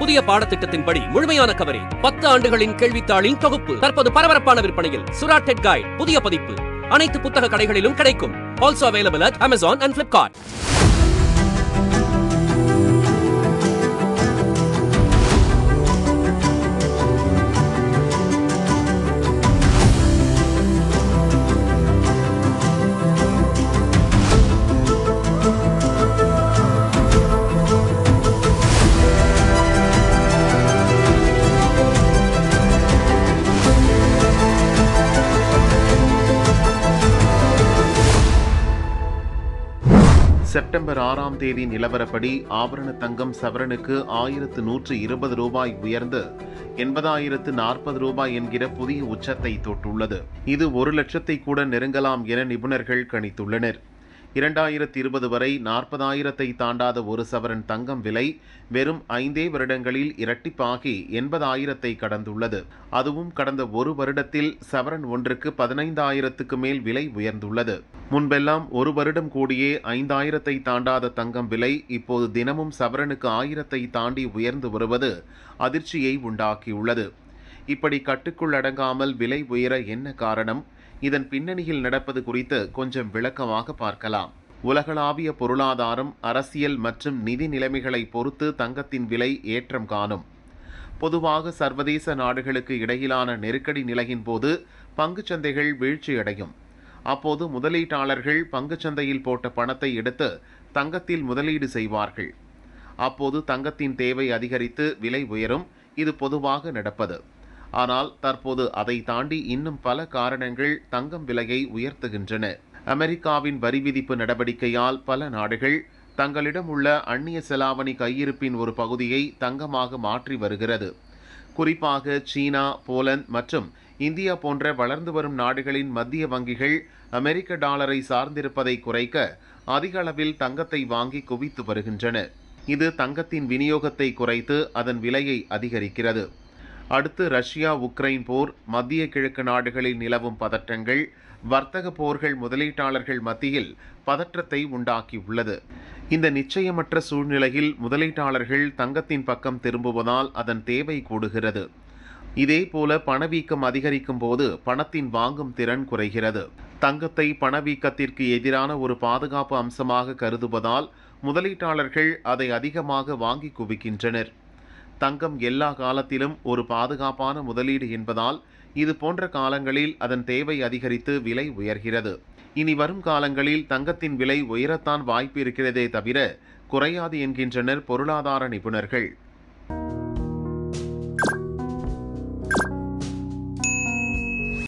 புதிய பாடத்திட்டத்தின்படி முழுமையான கவரேஜ், 10 ஆண்டுகளின் கேள்வித்தாளின் தொகுப்பு தற்போது பரபரப்பான விற்பனையில். சுரா டெட் கைட் புதிய பதிப்பு அனைத்து புத்தக கடைகளிலும் கிடைக்கும். Also available at Amazon and Flipkart. September 6ஆம் தேதி நிலவரப்படி ஆபரண தங்கம் சவரனுக்கு 1120 ரூபாய் உயர்ந்து 80,040 ரூபாய் என்கிற புதிய உச்சத்தை தொட்டுள்ளது. இது 1 லட்சத்தை கூட நெருங்கலாம் என நிபுணர்கள் கணித்துள்ளனர். 2020 வரை 40,000-ஐ தாண்டாத ஒரு சவரன் தங்கம் விலை வெறும் 5 வருடங்களில் இரட்டிப்பாகி 80,000-ஐ கடந்துள்ளது. அதுவும் கடந்த ஒரு வருடத்தில் சவரன் ஒன்றுக்கு 15,000-க்கு மேல் விலை உயர்ந்துள்ளது. முன்பெல்லாம் ஒரு வருடம் கூடியே 5,000-ஐ தாண்டாத தங்கம் விலை இப்போது தினமும் சவரனுக்கு 1,000-ஐ தாண்டி உயர்ந்து வருவது அதிர்ச்சியை உண்டாக்கியுள்ளது. இப்படி கட்டுக்குள் அடங்காமல் விலை உயர என்ன காரணம்? இதன் பின்னணியில் நடப்பது குறித்து கொஞ்சம் விளக்கமாக பார்க்கலாம். உலகளாவிய பொருளாதாரம், அரசியல் மற்றும் நிதி நிலைமைகளை பொறுத்து தங்கத்தின் விலை ஏற்றம் காணும். பொதுவாக சர்வதேச நாடுகளுக்கு இடையிலான நெருக்கடி நிலையின் போது பங்குச்சந்தைகள் வீழ்ச்சியடையும். அப்போது முதலீட்டாளர்கள் பங்குச்சந்தையில் போட்ட பணத்தை எடுத்து தங்கத்தில் முதலீடு செய்வார்கள். அப்போது தங்கத்தின் தேவை அதிகரித்து விலை உயரும். இது பொதுவாக நடப்பது. ஆனால் தற்போது அதை தாண்டி இன்னும் பல காரணங்கள் தங்கம் விலையை உயர்த்துகின்றன. அமெரிக்காவின் வரி விதிப்பு நடவடிக்கையால் பல நாடுகள் தங்களிடம் உள்ள அந்நிய செலாவணி கையிருப்பின் ஒரு பகுதியை தங்கமாக மாற்றி வருகிறது. குறிப்பாக சீனா, போலந்து மற்றும் இந்தியா போன்ற வளர்ந்து வரும் நாடுகளின் மத்திய வங்கிகள் அமெரிக்க டாலரை சார்ந்திருப்பதை குறைக்க அதிக அளவில் தங்கத்தை வாங்கி குவித்து வருகின்றன. இது தங்கத்தின் விநியோகத்தை குறைத்து அதன் விலையை அதிகரிக்கிறது. அடுத்து ரஷ்யா உக்ரைன் போர், மத்திய கிழக்கு நாடுகளில் நிலவும் பதற்றங்கள், வர்த்தக போர்கள் முதலீட்டாளர்கள் மத்தியில் பதற்றத்தை உண்டாக்கியுள்ளது. இந்த நிச்சயமற்ற சூழ்நிலையில் முதலீட்டாளர்கள் தங்கத்தின் பக்கம் திரும்புவதால் அதன் தேவை கூடுகிறது. இதேபோல பணவீக்கம் அதிகரிக்கும் போது பணத்தின் வாங்கும் திறன் குறைகிறது. தங்கத்தை பணவீக்கத்திற்கு எதிரான ஒரு பாதுகாப்பு அம்சமாக கருதுவதால் முதலீட்டாளர்கள் அதை அதிகமாக வாங்கி குவிக்கின்றனர். தங்கம் எல்லா காலத்திலும் ஒரு பாதுகாப்பான முதலீடு என்பதால் இது போன்ற காலங்களில் அதன் தேவை அதிகரித்து விலை உயர்கிறது. இனி வரும் காலங்களில் தங்கத்தின் விலை உயரத்தான் வாய்ப்பு இருக்கிறதே தவிர குறையாது என்கின்றனர் பொருளாதார நிபுணர்கள்.